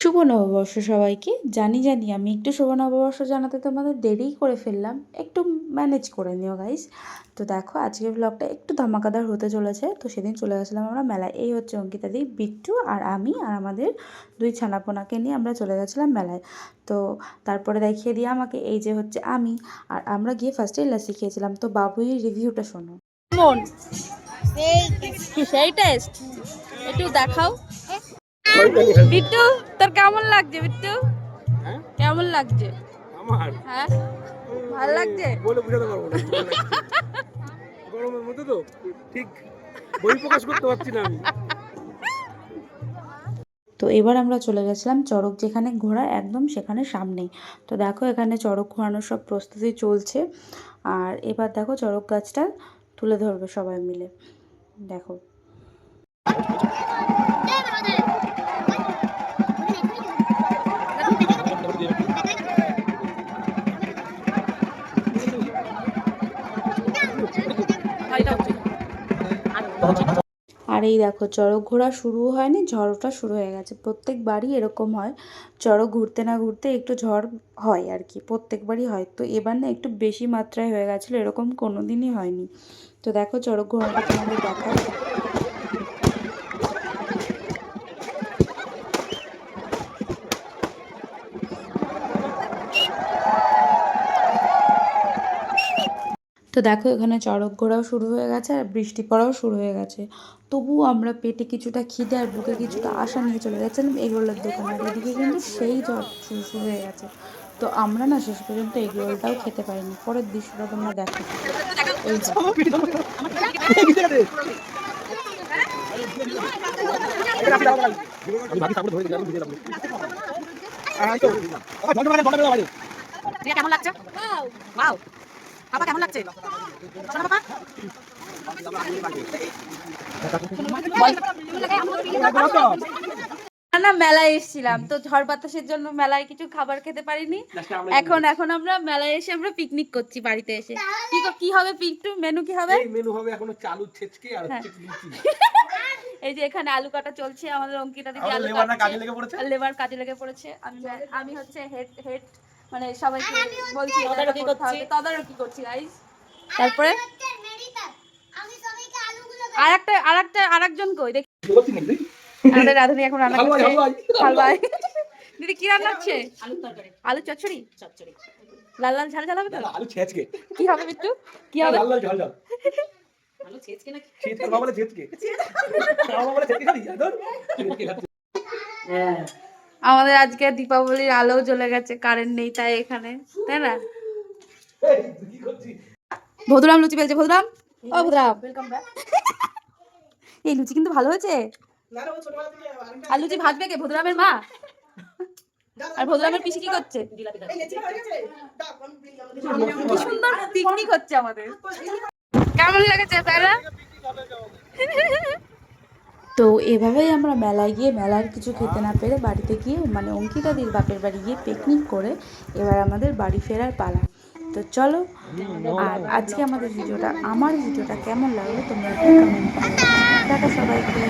শুভ নববর্ষ সবাইকে। জানি আমি একটু শুভ নববর্ষ জানাতে তোমাদের দেরিই করে ফেললাম, একটু ম্যানেজ করে নিও গাইস। তো দেখো আজকের ব্লগটা একটু ধামাকাদার হতে চলেছে। তো সেদিন চলে গেছিলাম আমরা মেলায়। এই হচ্ছে অঙ্কিতাদি, বিট্টু আর আমি আর আমাদের দুই ছানাপোনাকে নিয়ে আমরা চলে গেছিলাম মেলায়। তো তারপরে দেখিয়ে দিয়ে আমাকে, এই যে হচ্ছে আমি, আর আমরা গিয়ে ফার্স্টে লাসি খেয়েছিলাম। তো বাবুই রিভিউটা শোনো। কেমন? সেই টেস্ট একটু দেখাও। বিট্টু, তোর কেমন লাগছে? বিট্টু, কেমন লাগছে? আমার হ্যাঁ, ভালো লাগছে? বলে বুঝাতে পারবো না। গরমের মধ্যে তো ঠিক বই প্রকাশ করতে পারছি না আমি। তো এবার আমরা চলে গেছিলাম চড়ক, যেখানে ঘোরা একদম সেখানে সামনেই। তো দেখো এখানে চড়ক ঘোরানোর সব প্রস্তুতি চলছে। আর এবার দেখো চড়ক গাছটা তুলে ধরবে সবাই মিলে। দেখো আর এই দেখো চড়ক ঘোরা শুরু হয়নি, ঝড়টা শুরু হয়ে গেছে। প্রত্যেকবারই এরকম হয়, চড়ক ঘুরতে না ঘুরতে একটু ঝড় হয় আর কি, প্রত্যেকবারই হয়। তো এবার না একটু বেশি মাত্রায় হয়ে গেছিলো, এরকম কোনো দিনই হয়নি। তো দেখো চড়ক ঘোরাটা তোমাদের দেখায়। তো দেখো এখানে চড়ক ঘোরাও শুরু হয়ে গেছে আর বৃষ্টি পড়াও শুরু হয়ে গেছে। তবুও আমরা পেটে কিছুটা খিদে আর বুকে কিছুটা আশা নিয়ে চলে যাচ্ছিলাম এগরোলের দোকানে। আর এদিকে কিন্তু সেই ঝড় শুরু হয়ে গেছে। তো আমরা না শেষ পর্যন্ত এগরোলটাও খেতে পারিনি। পরের দৃশ্যটা তোমরা দেখো। এই কেমন লাগছে? ওয়াও, পাপা কেমন লাগছে? শোনো পাপা, না মেলায় এসেছিলাম তো ঝড় বাতাসের জন্য মেলায় কিছু খাবার খেতে পারিনি। এখন আমরা মেলায় এসে আমরা পিকনিক করছি বাড়িতে এসে। কি হবে পিকটু, মেনু কি হবে? এই মেনু হবে এখন হচ্ছে আলু ছেচকে আর হ্যাঁ। হচ্ছে লুচি। এই যে এখানে আলু কাটা চলছে, আমাদের অঙ্কিতা দিদি আমাদের আলু লেবার না কাজে কাটছে, লেগে পড়েছে। লেবার কাজে লেগে পড়েছে। আমি হচ্ছে হেড মানে সবাইকে বলছি তদারকি করছি গাইস। তারপরে আরেকজন কই দেখি। আমাদের রাধুনি এখন রান্না করছে। হালুয়াই দিদি কি রান্না হচ্ছে? আলু চচ্চড়ি। লাল লাল ঝাল ঝাল হবে তো? আলু ছেচকে। কি হবে বিট্টু, কি হবে? লাল লাল ঝাল ঝাল। আলু ছেচকে নাকি? ছেচকে বাবা বলে ছেচকে। বাবা বলে ছেচকে খাবি? ধর। ছেচকে খাচ্ছি। আমাদের আজকে দীপাবলির আলো জ্বলে গেছে, কারেন্ট নেই তাই এখানে, তাই না? এই তুই কি করছিস? ভদ্রাম লুচি পেয়েছে। ভদ্রাম, ও ভদ্রাম, এই লুচি কিন্তু ভালো হয়েছে। আর লুচি ভাজবে কে? ভদ্রামের মা। আর ভদ্রামের পিসি কি করছে? কি সুন্দর পিকনিক হচ্ছে আমাদের। কেমন লেগেছে তারা? তো এভাবেই আমরা মেলায় গিয়ে মেলার কিছু খেতে না পেরে বাড়িতে গিয়ে, মানে অঙ্কিতাদির বাপের বাড়ি গিয়ে পিকনিক করে এবার আমাদের বাড়ি ফেরার পালা। তো চলো, আর আজকে আমার ভিডিওটা কেমন লাগলো তোমরা একটু কমেন্ট করো। টাটা সবাইকে।